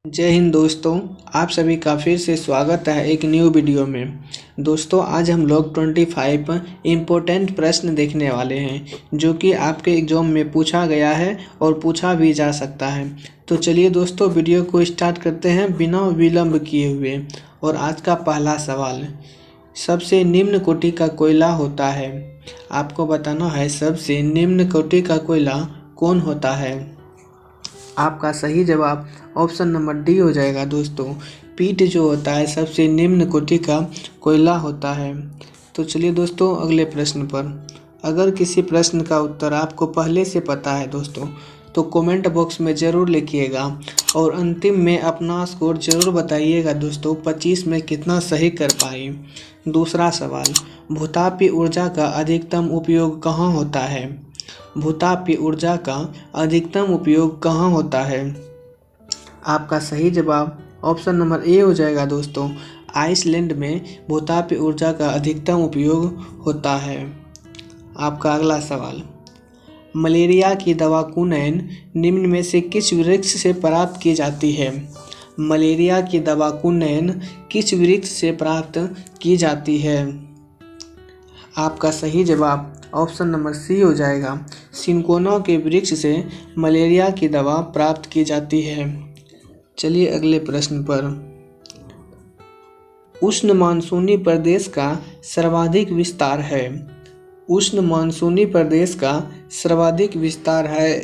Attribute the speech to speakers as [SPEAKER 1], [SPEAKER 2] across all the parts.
[SPEAKER 1] जय हिंद दोस्तों। आप सभी का फिर से स्वागत है एक न्यू वीडियो में। दोस्तों आज हम लोग 25 इम्पोर्टेंट प्रश्न देखने वाले हैं जो कि आपके एग्जाम में पूछा गया है और पूछा भी जा सकता है। तो चलिए दोस्तों वीडियो को स्टार्ट करते हैं बिना विलंब किए हुए। और आज का पहला सवाल, सबसे निम्न कोटि का कोयला होता है। आपको बताना है सबसे निम्न कोटि का कोयला कौन होता है। आपका सही जवाब ऑप्शन नंबर डी हो जाएगा दोस्तों। पीट जो होता है सबसे निम्न कोटि का कोयला होता है। तो चलिए दोस्तों अगले प्रश्न पर। अगर किसी प्रश्न का उत्तर आपको पहले से पता है दोस्तों तो कमेंट बॉक्स में ज़रूर लिखिएगा और अंतिम में अपना स्कोर ज़रूर बताइएगा दोस्तों 25 में कितना सही कर पाए। दूसरा सवाल, भूतापी ऊर्जा का अधिकतम उपयोग कहाँ होता है। भूतापी ऊर्जा का अधिकतम उपयोग कहाँ होता है। आपका सही जवाब ऑप्शन नंबर ए हो जाएगा दोस्तों। आइसलैंड में भूतापी ऊर्जा का अधिकतम उपयोग होता है। आपका अगला सवाल, मलेरिया की दवा कुनैन निम्न में से किस वृक्ष से प्राप्त की जाती है। मलेरिया की दवा कुनैन किस वृक्ष से प्राप्त की जाती है। आपका सही जवाब ऑप्शन नंबर सी हो जाएगा। सिनकोना के वृक्ष से मलेरिया की दवा प्राप्त की जाती है। चलिए अगले प्रश्न पर। उष्ण मानसूनी प्रदेश का सर्वाधिक विस्तार है। उष्ण मानसूनी प्रदेश का सर्वाधिक विस्तार है।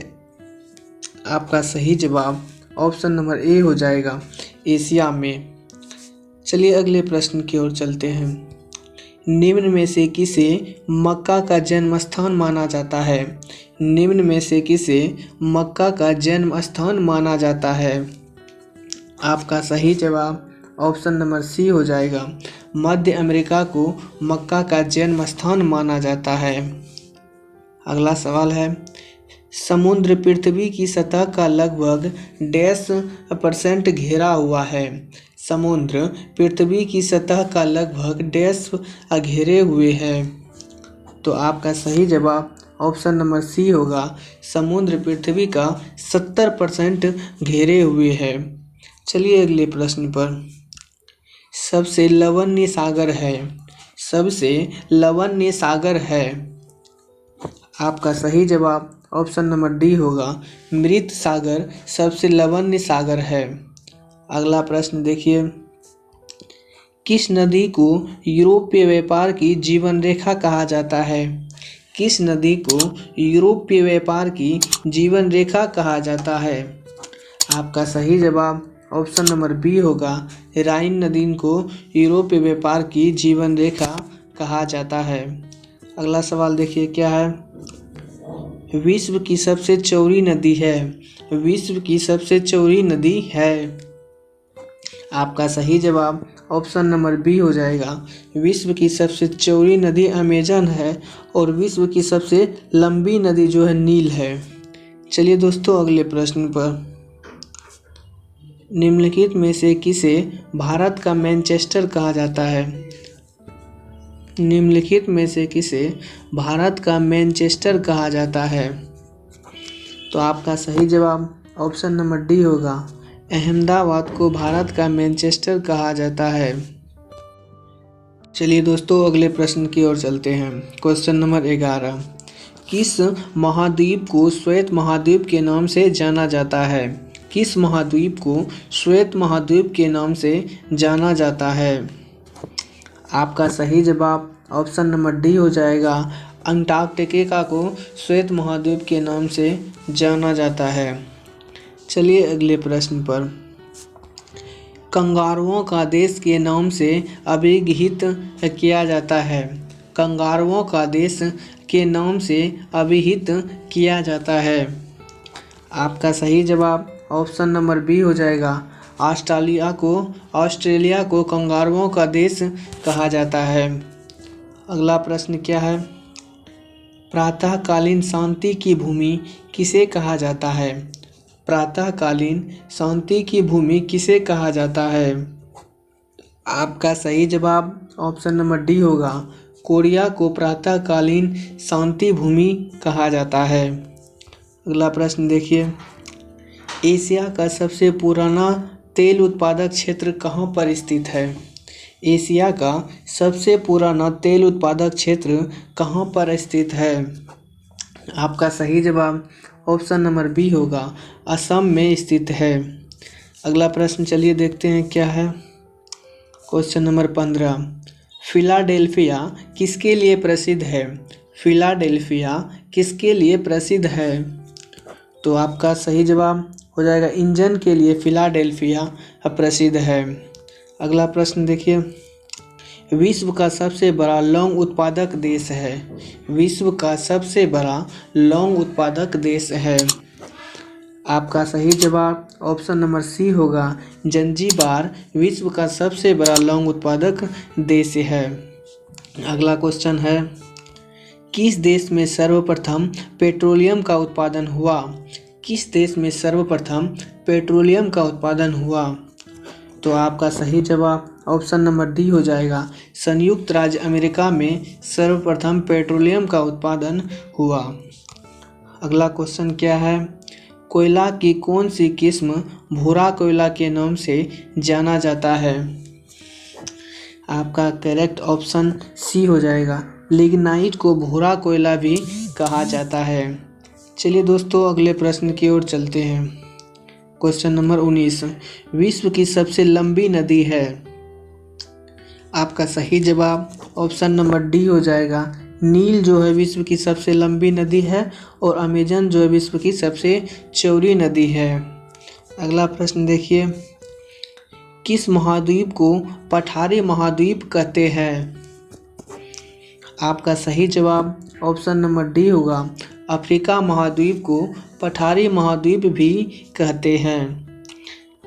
[SPEAKER 1] आपका सही जवाब ऑप्शन नंबर ए हो जाएगा, एशिया में। चलिए अगले प्रश्न की ओर चलते हैं। निम्न में से किसे मक्का का जन्म स्थान माना जाता है। निम्न में से किसे मक्का का जन्म स्थान माना जाता है। आपका सही जवाब ऑप्शन नंबर सी हो जाएगा। मध्य अमेरिका को मक्का का जन्म स्थान माना जाता है। अगला सवाल है, समुद्र पृथ्वी की सतह का लगभग %% घेरा हुआ है। समुद्र पृथ्वी की सतह का लगभग डैश घेरे हुए है। तो आपका सही जवाब ऑप्शन नंबर सी होगा। समुद्र पृथ्वी का 70% घेरे हुए है। चलिए अगले प्रश्न पर। सबसे लवणीय सागर है। सबसे लवणीय सागर है। आपका सही जवाब ऑप्शन नंबर डी होगा। मृत सागर सबसे लवणीय सागर है। अगला प्रश्न देखिए, किस नदी को यूरोपीय व्यापार की जीवन रेखा कहा जाता है। किस नदी को यूरोपीय व्यापार की जीवन रेखा कहा जाता है। आपका सही जवाब ऑप्शन नंबर बी होगा। राइन नदी को यूरोपीय व्यापार की जीवन रेखा कहा जाता है। अगला सवाल देखिए क्या है। विश्व की सबसे चौड़ी नदी है। विश्व की सबसे चौड़ी नदी है। आपका सही जवाब ऑप्शन नंबर बी हो जाएगा। विश्व की सबसे चौड़ी नदी अमेजन है और विश्व की सबसे लंबी नदी जो है नील है। चलिए दोस्तों अगले प्रश्न पर। निम्नलिखित में से किसे भारत का मैनचेस्टर कहा जाता है। निम्नलिखित में से किसे भारत का मैनचेस्टर कहा जाता है। तो आपका सही जवाब ऑप्शन नंबर डी होगा। अहमदाबाद को भारत का मैनचेस्टर कहा जाता है। चलिए दोस्तों अगले प्रश्न की ओर चलते हैं। क्वेश्चन नंबर 11, किस महाद्वीप को श्वेत महाद्वीप के नाम से जाना जाता है। किस महाद्वीप को श्वेत महाद्वीप के नाम से जाना जाता है। आपका सही जवाब ऑप्शन नंबर डी हो जाएगा। अंटार्कटिका को श्वेत महाद्वीप के नाम से जाना जाता है। चलिए अगले प्रश्न पर। कंगारुओं का देश के नाम से अभिहित किया जाता है। कंगारुओं का देश के नाम से अभिहित किया जाता है। आपका सही जवाब ऑप्शन नंबर बी हो जाएगा। ऑस्ट्रेलिया को कंगारुओं का देश कहा जाता है। अगला प्रश्न क्या है। प्रातःकालीन शांति की भूमि किसे कहा जाता है। प्रातःकालीन शांति की भूमि किसे कहा जाता है। आपका सही जवाब ऑप्शन नंबर डी होगा। कोरिया को प्रातःकालीन शांति भूमि कहा जाता है। अगला प्रश्न देखिए, एशिया का सबसे पुराना तेल उत्पादक क्षेत्र कहाँ पर स्थित है? एशिया का सबसे पुराना तेल उत्पादक क्षेत्र कहाँ पर स्थित है? आपका सही जवाब ऑप्शन नंबर बी होगा, असम में स्थित है। अगला प्रश्न चलिए देखते हैं क्या है। क्वेश्चन नंबर 15, फिलाडेल्फिया किसके लिए प्रसिद्ध है? फिलाडेल्फिया किसके लिए प्रसिद्ध है? तो आपका सही जवाब हो जाएगा इंजन के लिए फिलाडेल्फिया प्रसिद्ध है। अगला प्रश्न देखिए, विश्व का सबसे बड़ा लौंग उत्पादक देश है। विश्व का सबसे बड़ा लौंग उत्पादक देश है। आपका सही जवाब ऑप्शन नंबर सी होगा, जंजीबार विश्व का सबसे बड़ा लौंग उत्पादक देश है। अगला क्वेश्चन है, किस देश में सर्वप्रथम पेट्रोलियम का उत्पादन हुआ? किस देश में सर्वप्रथम पेट्रोलियम का उत्पादन हुआ? तो आपका सही जवाब ऑप्शन नंबर डी हो जाएगा, संयुक्त राज्य अमेरिका में सर्वप्रथम पेट्रोलियम का उत्पादन हुआ। अगला क्वेश्चन क्या है, कोयला की कौन सी किस्म भूरा कोयला के नाम से जाना जाता है? आपका करेक्ट ऑप्शन सी हो जाएगा, लिग्नाइट को भूरा कोयला भी कहा जाता है। चलिए दोस्तों अगले प्रश्न की ओर चलते हैं। क्वेश्चन नंबर 19, विश्व की सबसे लंबी नदी है। आपका सही जवाब ऑप्शन नंबर डी हो जाएगा, नील जो है विश्व की सबसे लंबी नदी है और अमेजन जो है विश्व की सबसे चौड़ी नदी है। अगला प्रश्न देखिए, किस महाद्वीप को पठारी महाद्वीप कहते हैं? आपका सही जवाब ऑप्शन नंबर डी होगा, अफ्रीका महाद्वीप को पठारी महाद्वीप भी कहते हैं।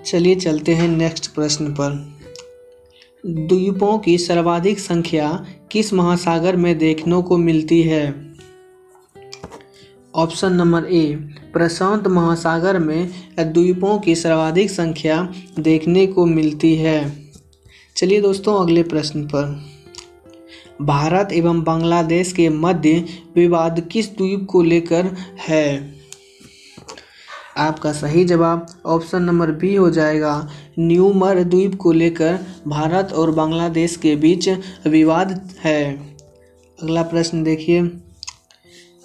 [SPEAKER 1] चलिए चलते हैं नेक्स्ट प्रश्न पर। द्वीपों की सर्वाधिक संख्या किस महासागर में देखने को मिलती है? ऑप्शन नंबर ए, प्रशांत महासागर में द्वीपों की सर्वाधिक संख्या देखने को मिलती है। चलिए दोस्तों अगले प्रश्न पर, भारत एवं बांग्लादेश के मध्य विवाद किस द्वीप को लेकर है? आपका सही जवाब ऑप्शन नंबर बी हो जाएगा, न्यूमर द्वीप को लेकर भारत और बांग्लादेश के बीच विवाद है। अगला प्रश्न देखिए,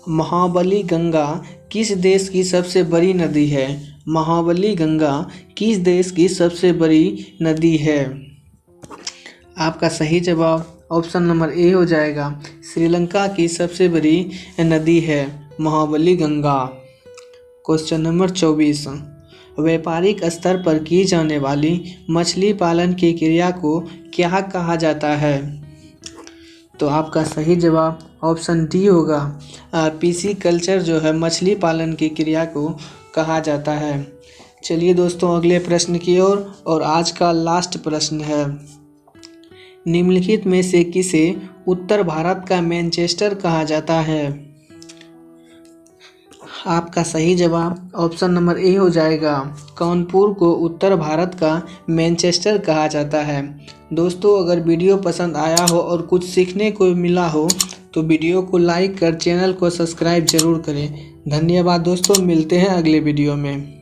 [SPEAKER 1] महाबली गंगा किस देश की सबसे बड़ी नदी है? महाबली गंगा किस देश की सबसे बड़ी नदी है? आपका सही जवाब ऑप्शन नंबर ए हो जाएगा, श्रीलंका की सबसे बड़ी नदी है महाबली गंगा। क्वेश्चन नंबर 24, व्यापारिक स्तर पर की जाने वाली मछली पालन की क्रिया को क्या कहा जाता है? तो आपका सही जवाब ऑप्शन डी होगा, पीसी-कल्चर जो है मछली पालन की क्रिया को कहा जाता है। चलिए दोस्तों अगले प्रश्न की ओर, और आज का लास्ट प्रश्न है, निम्नलिखित में से किसे उत्तर भारत का मैनचेस्टर कहा जाता है? आपका सही जवाब ऑप्शन नंबर ए हो जाएगा, कानपुर को उत्तर भारत का मैनचेस्टर कहा जाता है। दोस्तों अगर वीडियो पसंद आया हो और कुछ सीखने को मिला हो तो वीडियो को लाइक कर चैनल को सब्सक्राइब जरूर करें। धन्यवाद दोस्तों, मिलते हैं अगले वीडियो में।